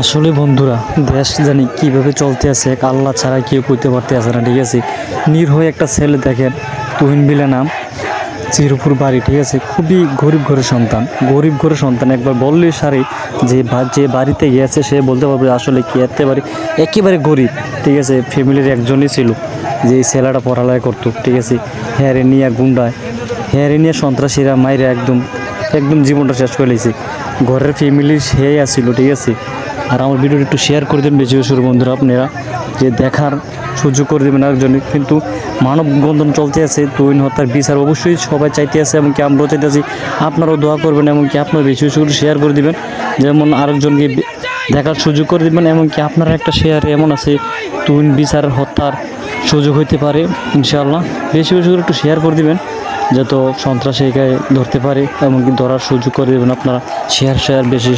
আসলে বন্ধুরা, দেশ জানি কীভাবে চলতে আছে, এক আল্লাহ ছাড়া কেউ করতে পারতে আছে না। ঠিক আছে, নির্ভয় একটা ছেলে দেখেন, তুহিন বিলা নাম, চিরপুর বাড়ি। ঠিক আছে, খুবই গরিব ঘরের সন্তান, একবার বললে সারি যে বাড়িতে গিয়েছে সে বলতে পারবে আসলে কি একেবারে গরিব। ঠিক আছে, ফ্যামিলির একজনই ছিল যে এই ছেলেটা পড়ালেখা করতো। ঠিক আছে, হেয়ারে নিয়ে গুন্ডায়, হেয়ারে নিয়ে সন্ত্রাসীরা মাইরে একদম একদম জীবনটা শেষ করে লেগেছে। ঘরের ফ্যামিলির সেই আসছিল। ঠিক আছে, আর আমার ভিডিওটা একটু শেয়ার করে দেন বেশি বেশি বন্ধুরা, আপনারা যে দেখার সুযোগ করে দেবেন আরেকজনে। কিন্তু মানববন্ধন চলতে আছে, তুহিন হত্যার বিচার অবশ্যই সবাই চাইতে আছে, এমনকি আমরাও চাইতে আছি। আপনারাও দোয়া করবেন, এমনকি আপনারা বেশি বেশি করে শেয়ার করে দেবেন, যেমন আরেকজনকে দেখার সুযোগ করে দেবেন। এমনকি আপনারা একটা শেয়ারে এমন আছে তুহিন বিচার হত্যার সুযোগ হইতে পারে ইনশাআল্লাহ। বেশি বেশি করে একটু শেয়ার করে দেবেন যত সন্ত্রাসীকে ধরতে পারে, এমনকি ধরার সুযোগ করে দেবেন আপনারা। শেয়ার বেশি